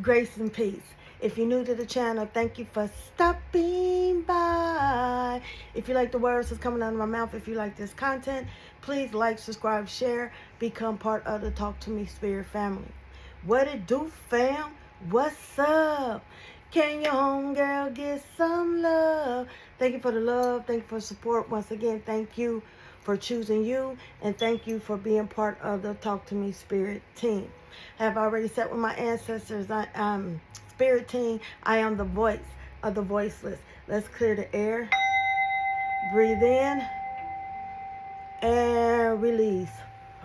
Grace and peace. If you're new to the channel, thank you for stopping by. If you like the words that's coming out of my mouth, if you like this content, please like, subscribe, share, become part of the Talk to Me Spirit family. What it do, fam? What's up? Can your homegirl get some love? Thank you for the love. Thank you for support. Once again, thank you for choosing you, and thank you for being part of the Talk to Me Spirit team. I have already sat with my ancestors, Spirit team. I am the voice of the voiceless. Let's clear the air. Breathe in and release.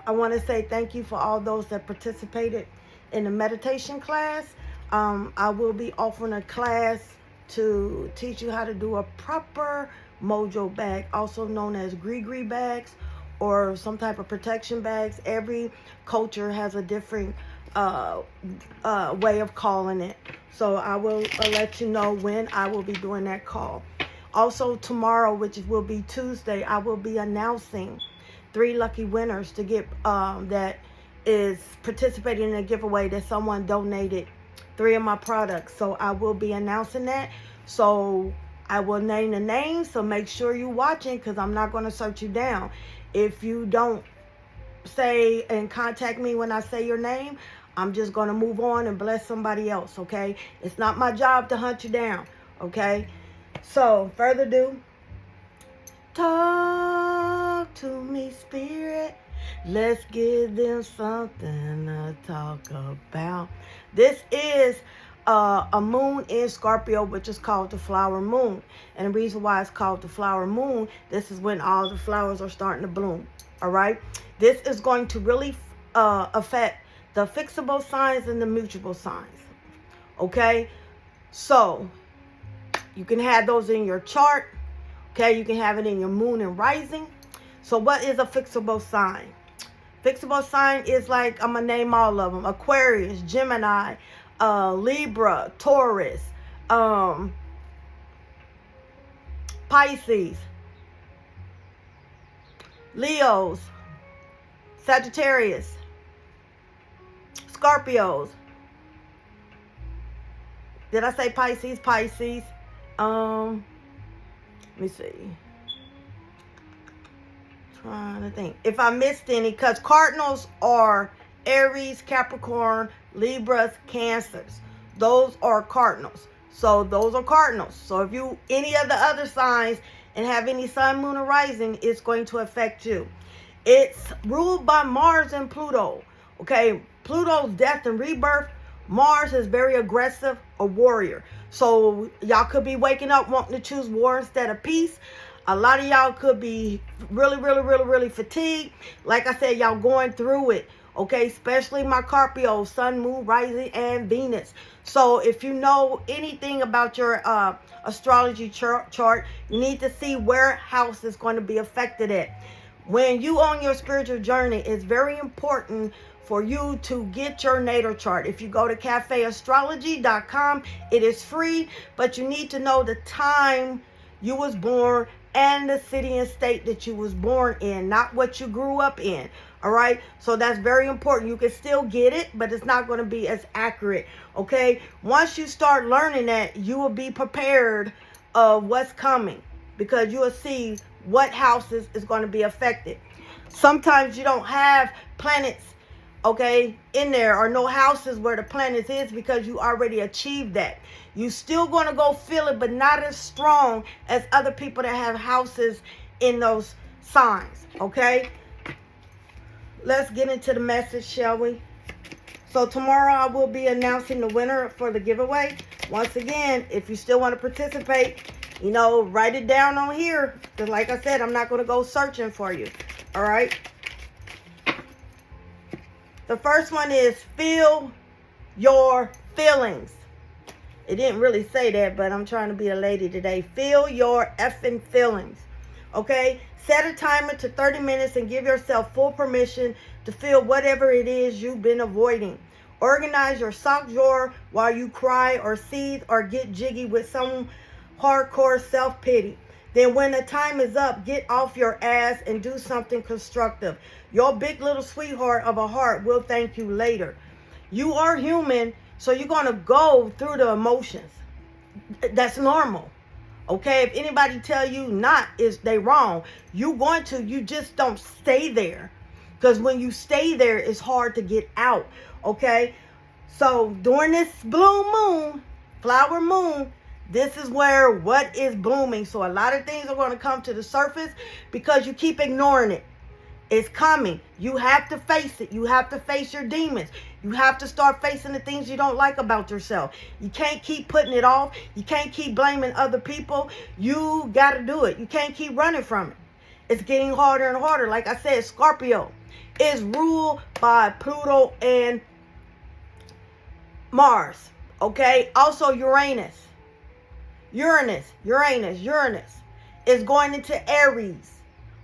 I want to say thank you for all those that participated in the meditation class. I will be offering a class to teach you how to do a proper mojo bag, also known as gree bags or some type of protection bags. Every culture has a different way of calling it. So I will let you know when I will be doing that call. Also tomorrow, which will be Tuesday, I will be announcing 3 lucky winners to get that is participating in a giveaway that someone donated 3 of my products. So I will be announcing that. So I will name the names, so make sure you're watching, because I'm not going to search you down. If you don't say and contact me when I say your name, I'm just going to move on and bless somebody else, okay? It's not my job to hunt you down, okay? So, further ado, talk to me, spirit. Let's give them something to talk about. This is a moon in Scorpio, which is called the flower moon. And the reason why it's called the flower moon, this is when all the flowers are starting to bloom. All right. This is going to really affect the fixable signs and the mutable signs. Okay. So you can have those in your chart. Okay. You can have it in your moon and rising. So what is a fixable sign? Fixable sign is like, I'm going to name all of them: Aquarius, Gemini, Libra, Taurus, Pisces, Leos, Sagittarius, Scorpios. Did I say Pisces? Pisces. Let me see. Trying to think if I missed any, because Cardinals are Aries, Capricorn, Libras, Cancers. Those are Cardinals. So those are Cardinals. So if you any of the other signs and have any sun, moon, or rising, it's going to affect you. It's ruled by Mars and Pluto. Okay, Pluto's death and rebirth. Mars is very aggressive, a warrior. So y'all could be waking up wanting to choose war instead of peace. A lot of y'all could be really fatigued. Like I said, y'all going through it. Okay, especially my Scorpio, sun, moon, rising, and Venus. So if you know anything about your astrology chart, you need to see where house is going to be affected at. When you on your spiritual journey, it's very important for you to get your natal chart. If you go to cafeastrology.com, it is free, but you need to know the time you was born and the city and state that you was born in, not what you grew up in. All right, so that's very important. You can still get it, but it's not going to be as accurate. Okay, once you start learning that, you will be prepared of what's coming, because you will see what houses is going to be affected. Sometimes you don't have planets, okay, in there, or no houses where the planets is, because you already achieved that. You still going to go feel it, but not as strong as other people that have houses in those signs. Okay, let's get into the message, shall we? So tomorrow I will be announcing the winner for the giveaway. Once again, if you still want to participate, you know, write it down on here, because like I said, I'm not going to go searching for you. All right. The first one is feel your feelings. It didn't really say that, but I'm trying to be a lady today. Feel your effing feelings. Okay? Set a timer to 30 minutes and give yourself full permission to feel whatever it is you've been avoiding. Organize your sock drawer while you cry or seethe or get jiggy with some hardcore self-pity. Then when the time is up, get off your ass and do something constructive. Your big little sweetheart of a heart will thank you later. You are human, So you're going to go through the emotions. That's normal. Okay, if anybody tell you not, is they wrong. You just don't stay there. Because when you stay there, it's hard to get out. Okay, so during this blue moon, flower moon, this is where what is blooming. So a lot of things are going to come to the surface because you keep ignoring it. It's coming. You have to face it. You have to face your demons. You have to start facing the things you don't like about yourself. You can't keep putting it off. You can't keep blaming other people. You got to do it. You can't keep running from it. It's getting harder and harder. Like I said, Scorpio is ruled by Pluto and Mars. Okay? Also Uranus is going into Aries.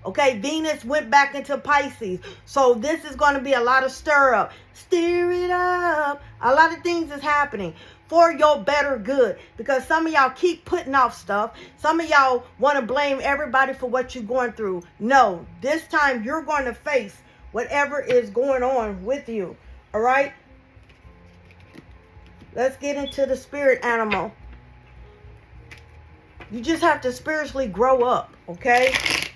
Okay, Venus went back into Pisces. So this is going to be a lot of stir up. Stir it up. A lot of things is happening for your better good. Because some of y'all keep putting off stuff. Some of y'all want to blame everybody for what you're going through. No, this time you're going to face whatever is going on with you. All right? Let's get into the spirit animal. You just have to spiritually grow up, okay?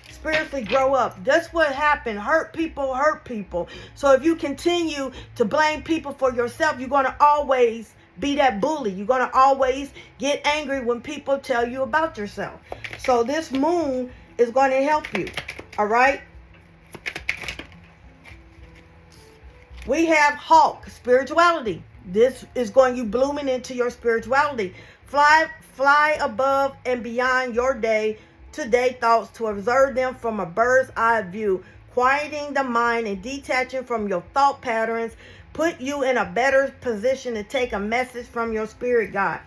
Spiritually grow up. That's what happened. Hurt people. So if you continue to blame people for yourself, you're going to always be that bully. You're going to always get angry when people tell you about yourself. So this moon is going to help you, all right? We have Hawk, spirituality. This is going you blooming into your spirituality. Fly above and beyond your day-to-day thoughts to observe them from a bird's eye view, quieting the mind and detaching from your thought patterns, put you in a better position to take a message from your spirit guide.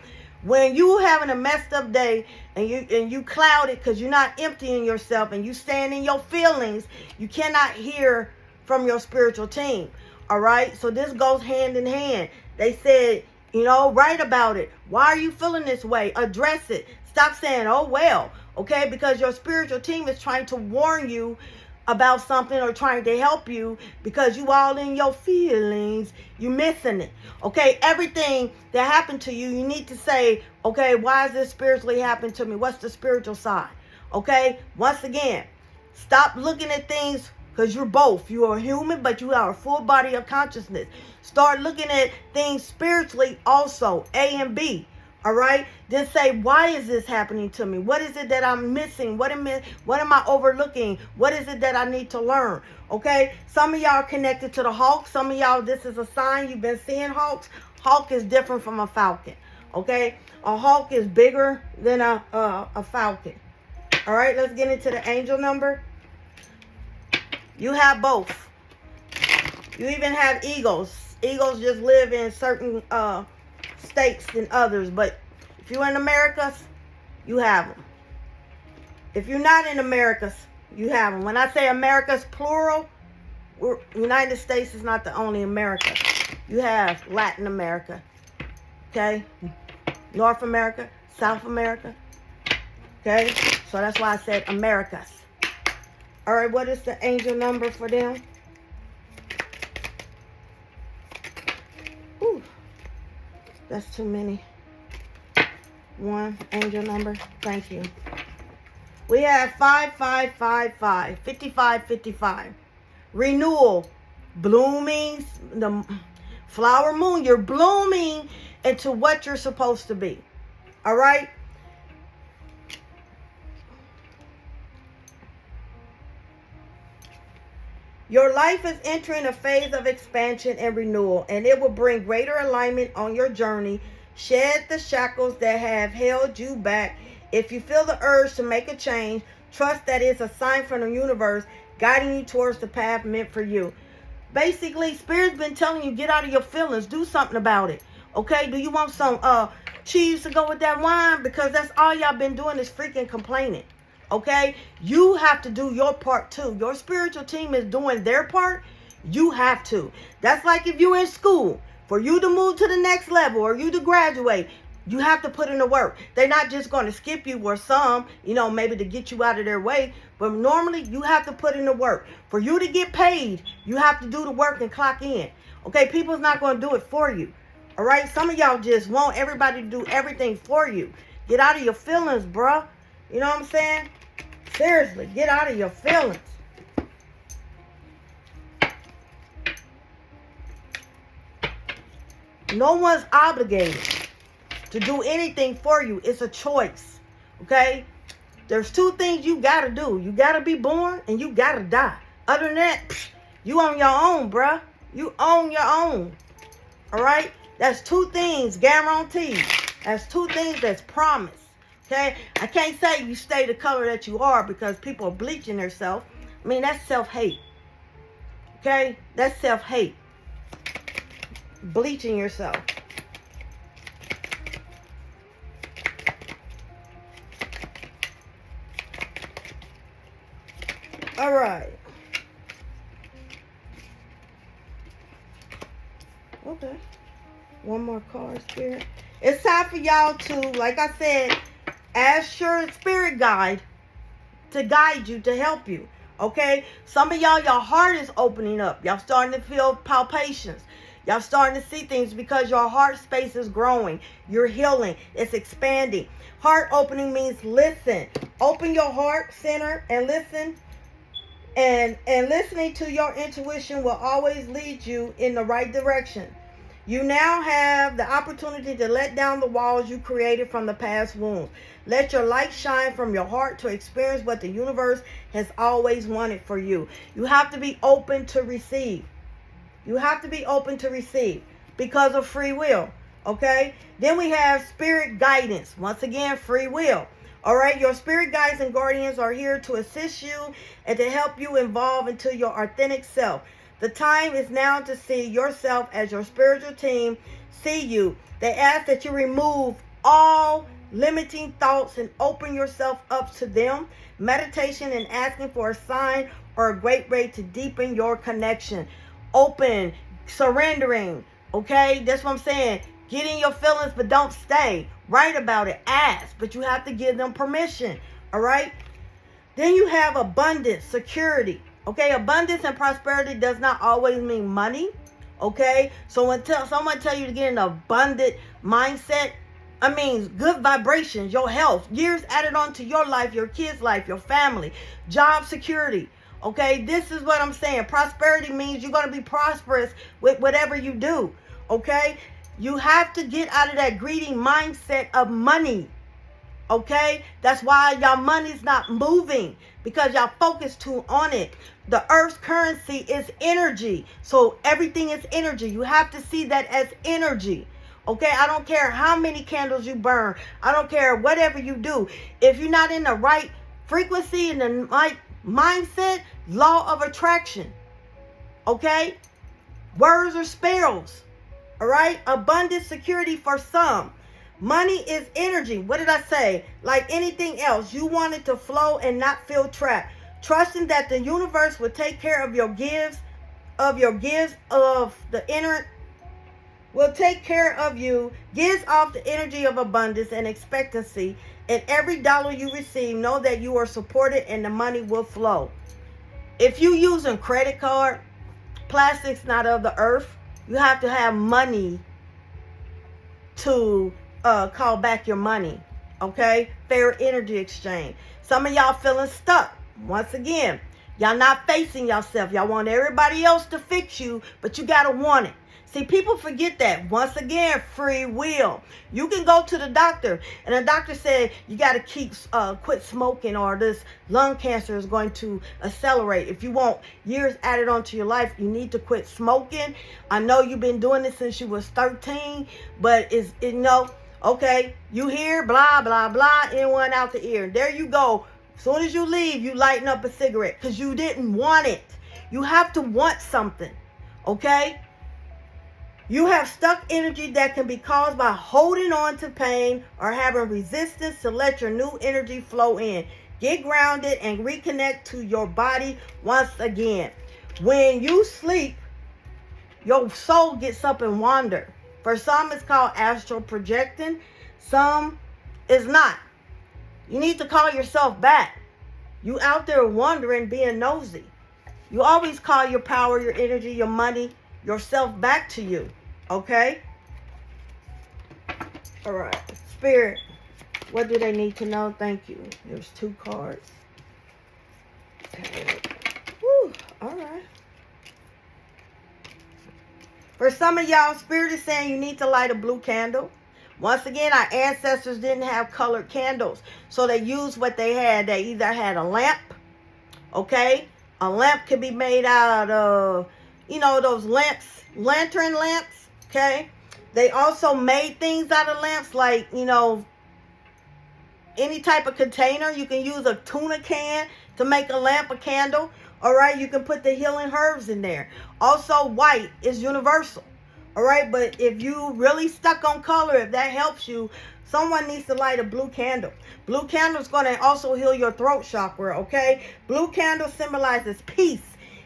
When you having a messed up day and you clouded because you're not emptying yourself and you stand in your feelings, you cannot hear from your spiritual team. All right, so this goes hand in hand. They said, write about it. Why are you feeling this way? Address it. Stop saying, oh, well, okay? Because your spiritual team is trying to warn you about something or trying to help you because you all in your feelings. You missing it, okay? Everything that happened to you, you need to say, okay, why is this spiritually happening to me? What's the spiritual side, okay? Once again, stop looking at things because you're both. You are human, but you are a full body of consciousness. Start looking at things spiritually also, A and B. All right? Then say, why is this happening to me? What is it that I'm missing? What am I overlooking? What is it that I need to learn? Okay? Some of y'all are connected to the hawk. Some of y'all, this is a sign you've been seeing hawks. Hawk is different from a falcon. Okay? A hawk is bigger than a falcon. All right? Let's get into the angel number. You have both. You even have eagles. Eagles just live in certain states than others. But if you're in Americas, you have them. If you're not in Americas, you have them. When I say Americas plural, United States is not the only America. You have Latin America. Okay? North America, South America. Okay? So that's why I said Americas. All right, what is the angel number for them? Ooh, that's too many. One angel number. Thank you. We have 5555, 5555. Renewal, blooming, the flower moon. You're blooming into what you're supposed to be. All right? Your life is entering a phase of expansion and renewal, and it will bring greater alignment on your journey. Shed the shackles that have held you back. If you feel the urge to make a change, trust that it's a sign from the universe guiding you towards the path meant for you. Basically, Spirit's been telling you, get out of your feelings. Do something about it. Okay? Do you want some cheese to go with that wine? Because that's all y'all been doing is freaking complaining. Okay, you have to do your part too. Your spiritual team is doing their part. You have to. That's like if you're in school. For you to move to the next level or you to graduate, you have to put in the work. They're not just going to skip you or some, maybe to get you out of their way. But normally you have to put in the work. For you to get paid, you have to do the work and clock in. Okay, people's not going to do it for you. All right? Some of y'all just want everybody to do everything for you. Get out of your feelings, bruh. You know what I'm saying? Seriously, get out of your feelings. No one's obligated to do anything for you. It's a choice. Okay? There's two things you gotta do. You gotta be born and you gotta die. Other than that, you on your own, bruh. You own your own. Alright? That's two things guaranteed. That's two things that's promised. Okay? I can't say you stay the color that you are because people are bleaching themselves. I mean, that's self-hate. Okay? That's self-hate. Bleaching yourself. All right. Okay. One more card, Spirit. It's time for y'all to, like I said, ask your spirit guide to guide you, to help you. Okay? Some of y'all, your heart is opening up. Y'all starting to feel palpitations. Y'all starting to see things because your heart space is growing. You're healing. It's expanding. Heart opening means listen. Open your heart center and listen. And listening to your intuition will always lead you in the right direction. You now have the opportunity to let down the walls you created from the past wounds. Let your light shine from your heart to experience what the universe has always wanted for you. You have to be open to receive. You have to be open to receive because of free will. Okay? Then we have spirit guidance. Once again, free will. All right, your spirit guides and guardians are here to assist you and to help you evolve into your authentic self. The time is now to see yourself as your spiritual team see you. They ask that you remove all limiting thoughts and open yourself up to them. Meditation and asking for a sign are a great way to deepen your connection. Open, surrendering, okay? That's what I'm saying. Get in your feelings, but don't stay. Write about it. Ask, but you have to give them permission. All right? Then you have abundance, security. Okay? Abundance and prosperity does not always mean money. Okay? So when someone tell you to get an abundant mindset, I mean good vibrations, your health, years added on to your life, your kids' life, your family, job security. Okay? This is what I'm saying. Prosperity means you're going to be prosperous with whatever you do. Okay? You have to get out of that greedy mindset of money. Okay? That's why y'all money's not moving. Because y'all focus too on it. The earth's currency is energy. So everything is energy. You have to see that as energy. Okay? I don't care how many candles you burn. I don't care whatever you do. If you're not in the right frequency and the right mindset, law of attraction. Okay? Words are spells. All right? Abundant security for some. Money is energy. What did I say? Like anything else, you want it to flow and not feel trapped. Trusting that the universe will take care of your gifts, of the inner, will take care of you, gives off the energy of abundance and expectancy. And every dollar you receive, know that you are supported and the money will flow. If you using credit card, plastic's not of the earth. You have to have money to call back your money. Okay? Fair energy exchange. Some of y'all feeling stuck. Once again, y'all not facing yourself. Y'all want everybody else to fix you, but you got to want it. See, people forget that. Once again, free will. You can go to the doctor, and the doctor said you got to quit smoking, or this lung cancer is going to accelerate. If you want years added onto your life, you need to quit smoking. I know you've been doing this since you was 13, but okay, you hear, blah, blah, blah, in one out the ear. There you go. As soon as you leave, you lighten up a cigarette because you didn't want it. You have to want something, okay? You have stuck energy that can be caused by holding on to pain or having resistance to let your new energy flow in. Get grounded and reconnect to your body once again. When you sleep, your soul gets up and wander. For some, it's called astral projecting. Some is not. You need to call yourself back. You out there wandering, being nosy. You always call your power, your energy, your money, yourself back to you. Okay? All right. Spirit, what do they need to know? Thank you. There's 2 cards. Okay. Woo. All right. For some of y'all, Spirit is saying you need to light a blue candle. Once again, our ancestors didn't have colored candles, so they used what they had. They either had a lamp, okay? A lamp could be made out of, those lamps, lantern lamps, okay? They also made things out of lamps like, any type of container. You can use a tuna can to make a lamp, a candle. All right, you can put the healing herbs in there. Also, white is universal. All right, but if you really stuck on color, if that helps you, someone needs to light a blue candle. Blue candle is going to also heal your throat chakra, okay? Blue candle symbolizes peace,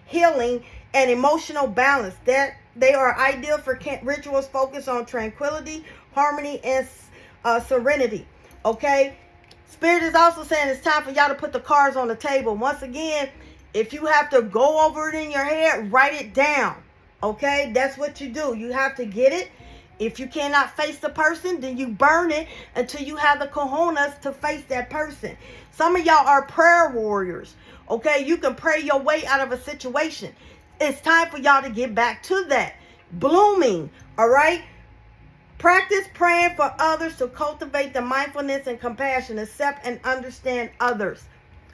healing, and emotional balance. That they are ideal for rituals focused on tranquility, harmony, and serenity, okay? Spirit is also saying it's time for y'all to put the cards on the table. Once again, if you have to go over it in your head, write it down. Okay, that's what you do. You have to get it. If you cannot face the person, then you burn it until you have the cojones to face that person. Some of y'all are prayer warriors. Okay, you can pray your way out of a situation. It's time for y'all to get back to that. Blooming, all right? Practice praying for others to cultivate the mindfulness and compassion, accept and understand others,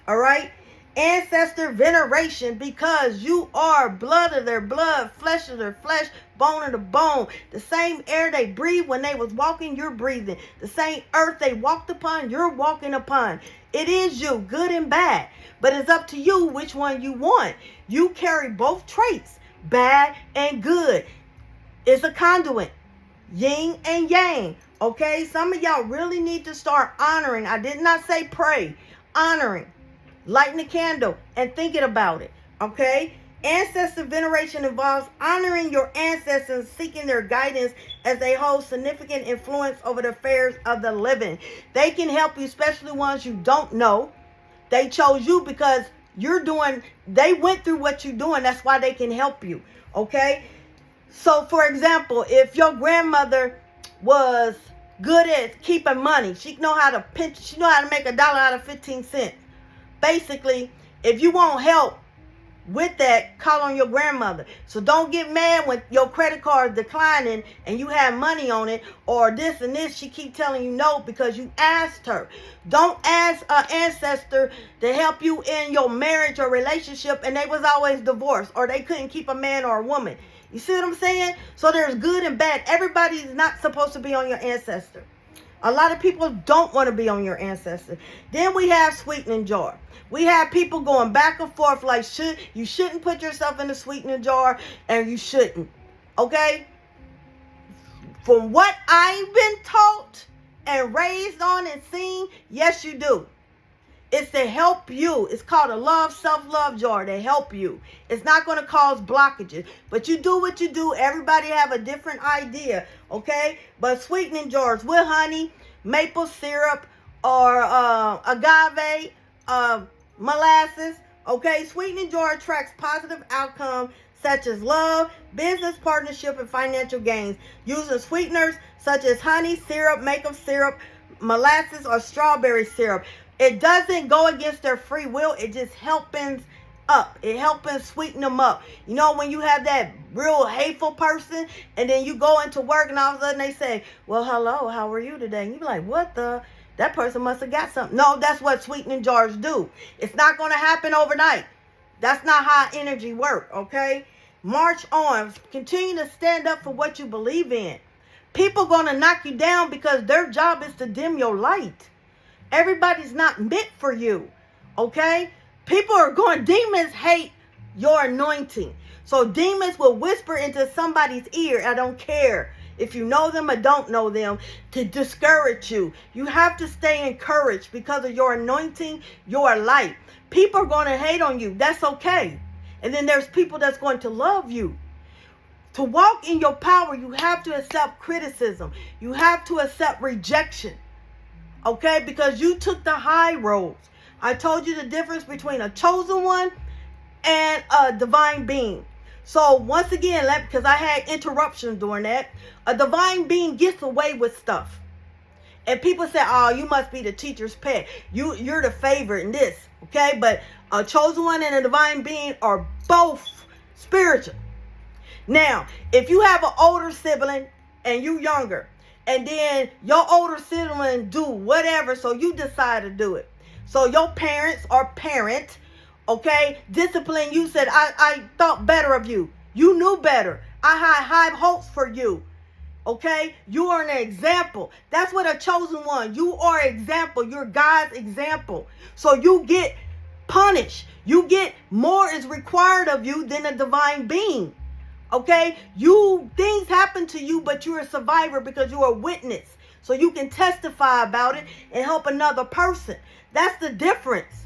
all right? Ancestor veneration, because you are blood of their blood, flesh of their flesh, bone of the bone. The same air they breathed when they was walking, you're breathing. The same earth they walked upon, you're walking upon. It is you, good and bad. But it's up to you which one you want. You carry both traits, bad and good. It's a conduit, yin and yang. Okay, some of y'all really need to start honoring. I did not say pray, honoring. Lighting a candle and thinking about it, okay? Ancestor veneration involves honoring your ancestors, seeking their guidance as they hold significant influence over the affairs of the living. They can help you, especially ones you don't know. They chose you because they went through what you're doing. That's why they can help you, okay? So, for example, if your grandmother was good at keeping money, she know how to make $1 out of 15 cents. Basically, if you want help with that, call on your grandmother. So don't get mad when your credit card is declining and you have money on it, or this and this. She keep telling you no because you asked her. Don't ask an ancestor to help you in your marriage or relationship and they was always divorced or they couldn't keep a man or a woman. You see what I'm saying? So there's good and bad. Everybody's not supposed to be on your ancestor. A lot of people don't want to be on your ancestor. Then we have sweetening jar. We have people going back and forth like you shouldn't put yourself in the sweetening jar and you shouldn't. Okay? From what I've been taught and raised on and seen, yes you do. It's to help you. It's called a self-love jar to help you. It's not going to cause blockages. But you do what you do. Everybody have a different idea. Okay? But sweetening jars with honey, maple syrup, or agave, molasses. Okay? Sweetening jar attracts positive outcomes such as love, business partnership, and financial gains. Using sweeteners such as honey, syrup, maple syrup, molasses, or strawberry syrup. It doesn't go against their free will. It just helping up. It helping sweeten them up. You know, when you have that real hateful person and then you go into work and all of a sudden they say, well, hello, how are you today? And you be like, what the? That person must have got something. No, that's what sweetening jars do. It's not going to happen overnight. That's not how energy works, okay? March on. Continue to stand up for what you believe in. People going to knock you down because their job is to dim your light. Everybody's not meant for you, okay? Demons hate your anointing. So demons will whisper into somebody's ear, I don't care if you know them or don't know them, to discourage you. You have to stay encouraged because of your anointing, your light. People are going to hate on you. That's okay. And then there's people that's going to love you. To walk in your power, you have to accept criticism. You have to accept rejection. Okay, because you took the high roads. I told you the difference between a chosen one and a divine being. So once again, because I had interruptions during that, a divine being gets away with stuff. And people say, oh, you must be the teacher's pet. You're the favorite in this. Okay? But a chosen one and a divine being are both spiritual. Now, if you have an older sibling and you younger, and then your older sibling do whatever, so you decide to do it. So your parents or parent, okay, discipline you, said, I thought better of you. You knew better. I had high hopes for you. Okay? You are an example. That's what a chosen one. You are an example. You're God's example. So you get punished. You get more is required of you than a divine being. Okay? Things happen to you, but you're a survivor because you're a witness. So you can testify about it and help another person. That's the difference.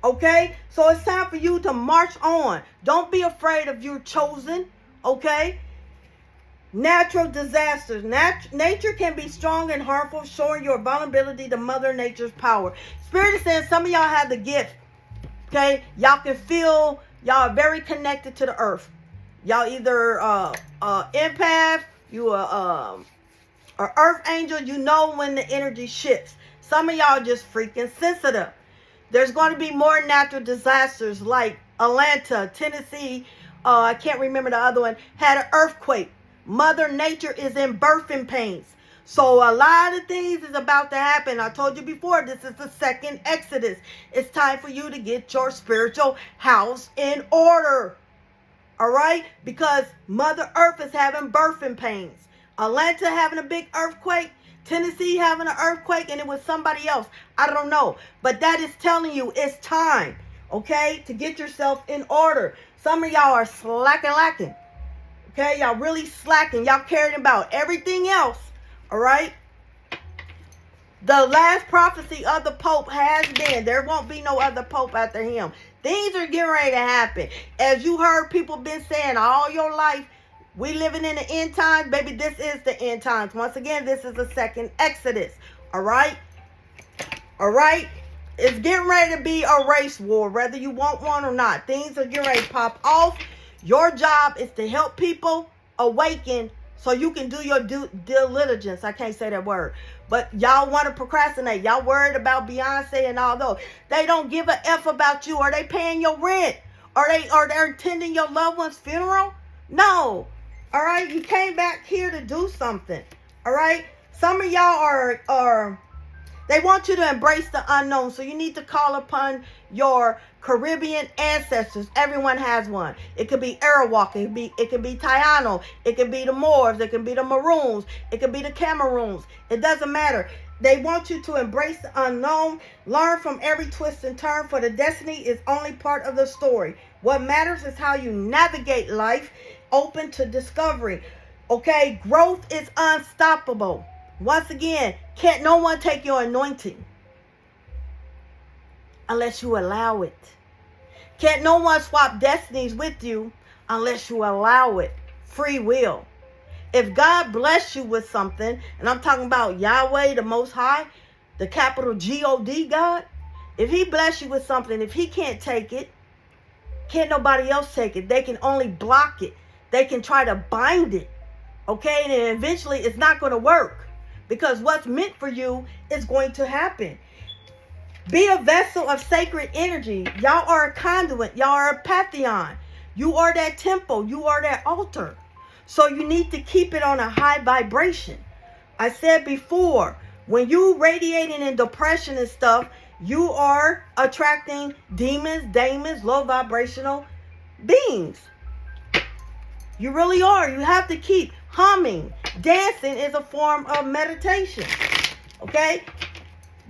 Okay? So it's time for you to march on. Don't be afraid of your chosen. Okay? Natural disasters. Nature can be strong and harmful, showing your vulnerability to Mother Nature's power. Spirit is saying some of y'all have the gift. Okay? Y'all can feel, y'all are very connected to the earth. Y'all either empath, you are earth angel, you know when the energy shifts. Some of y'all just freaking sensitive. There's going to be more natural disasters like Atlanta, Tennessee, I can't remember the other one, had an earthquake. Mother Nature is in birthing pains. So a lot of things is about to happen. I told you before, this is the second Exodus. It's time for you to get your spiritual house in order. All right? Because Mother Earth is having birthing pains. Atlanta having a big earthquake. Tennessee having an earthquake, and it was somebody else. I don't know. But that is telling you it's time, okay, to get yourself in order. Some of y'all are lacking. Okay? Y'all really slacking. Y'all caring about everything else. All right? The last prophecy of the Pope has been, there won't be no other Pope after him. Things are getting ready to happen. As you heard people been saying all your life, we living in the end times. Baby, this is the end times. Once again, this is the second Exodus. All right? All right? It's getting ready to be a race war, whether you want one or not. Things are getting ready to pop off. Your job is to help people awaken so you can do your due diligence. I can't say that word. But y'all want to procrastinate. Y'all worried about Beyonce and all those. They don't give a F about you. Are they paying your rent? Are they attending your loved one's funeral? No. All right? You came back here to do something. All right? Some of y'all are they want you to embrace the unknown. So you need to call upon your Caribbean ancestors. Everyone has one. It could be Arawak. It could be Taino. It could be the Moors. It could be the Maroons. It could be the Cameroons. It doesn't matter. They want you to embrace the unknown. Learn from every twist and turn, for the destiny is only part of the story. What matters is how you navigate life, open to discovery. Okay? Growth is unstoppable. Once again, can't no one take your anointing unless you allow it. Can't no one swap destinies with you unless you allow it. Free will. If God bless you with something, and I'm talking about Yahweh, the Most High, the capital G-O-D, God, if he bless you with something, if he can't take it, can't nobody else take it. They can only block it. They can try to bind it. Okay? And eventually it's not going to work. Because what's meant for you is going to happen. Be a vessel of sacred energy. Y'all are a conduit. Y'all are a pantheon. You are that temple. You are that altar. So you need to keep it on a high vibration. I said before, when you radiating in depression and stuff, you are attracting demons, low vibrational beings. You really are. You have to keep humming. Dancing is a form of meditation. Okay?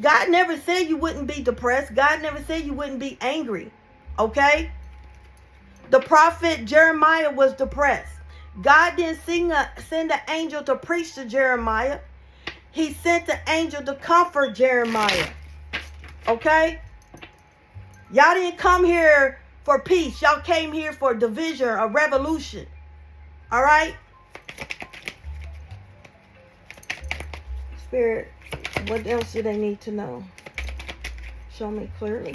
God never said you wouldn't be depressed. God never said you wouldn't be angry. Okay? The prophet Jeremiah was depressed. God didn't send an angel to preach to Jeremiah. He sent an angel to comfort Jeremiah. Okay? Y'all didn't come here for peace. Y'all came here for division, a revolution. All right? Spirit, what else do they need to know? Show me clearly.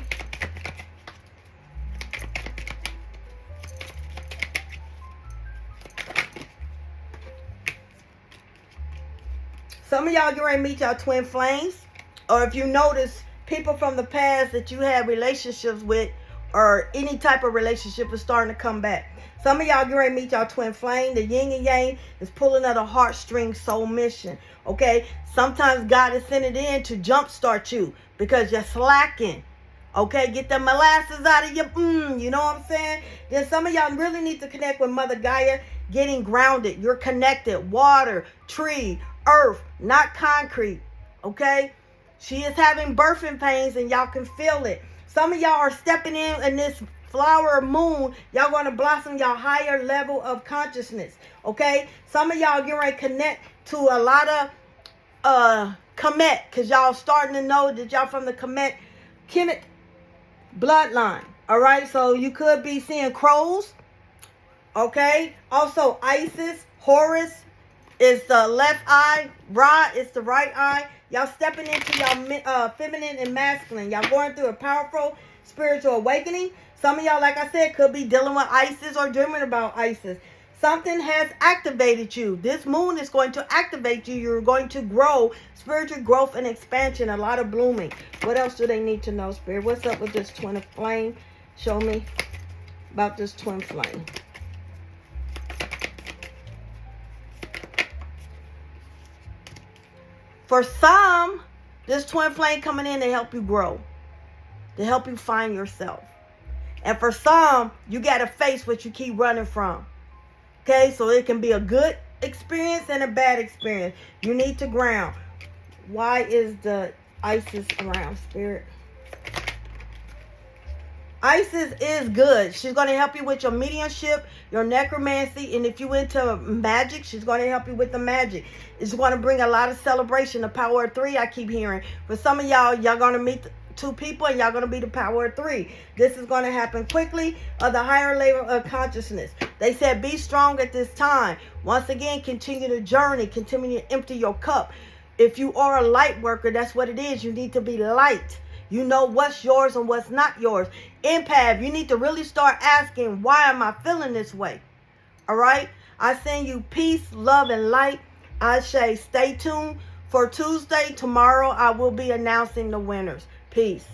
Some Some of y'all get ready to meet y'all twin flames. Or if you notice people from the past that you had relationships with, or any type of relationship is starting to come back. Some of y'all get ready to meet y'all twin flame. The yin and yang is pulling at a heartstring soul mission. Okay? Sometimes God is sending it in to jumpstart you because you're slacking. Okay? Get the molasses out of your, you know what I'm saying? Then some of y'all really need to connect with Mother Gaia, getting grounded. You're connected. Water, tree, earth, not concrete. Okay? She is having birthing pains and y'all can feel it. Some of y'all are stepping in this flower moon. Y'all going to blossom your higher level of consciousness. Okay? Some of y'all get ready to connect to a lot of Kemet, because y'all starting to know that y'all from the Kemet bloodline. Alright? So you could be seeing crows. Okay? Also Isis, Horus is the left eye. Ra is the right eye. Y'all stepping into y'all feminine and masculine. Y'all going through a powerful spiritual awakening. Some of y'all, like I said, could be dealing with Isis or dreaming about Isis. Something has activated you. This moon is going to activate you. You're going to grow. Spiritual growth and expansion. A lot of blooming. What else do they need to know, Spirit? What's up with this twin flame? Show me about this twin flame. For some, this twin flame coming in to help you grow, to help you find yourself. And for some, you got to face what you keep running from. Okay, so it can be a good experience and a bad experience. You need to ground. Why is the Isis around, Spirit? Isis is good. She's going to help you with your mediumship, your necromancy, and if you into magic, she's going to help you with the magic. It's going to bring a lot of celebration. The power of 3, I keep hearing. For some of y'all, y'all going to meet 2 people and y'all going to be the power of 3. This is going to happen quickly, of the higher level of consciousness. They said be strong at this time. Once again, continue the journey. Continue to empty your cup. If you are a light worker, that's what it is. You need to be light. You know what's yours and what's not yours. Empath, you need to really start asking, why am I feeling this way? All right? I send you peace, love, and light. I say stay tuned for Tuesday. Tomorrow, I will be announcing the winners. Peace.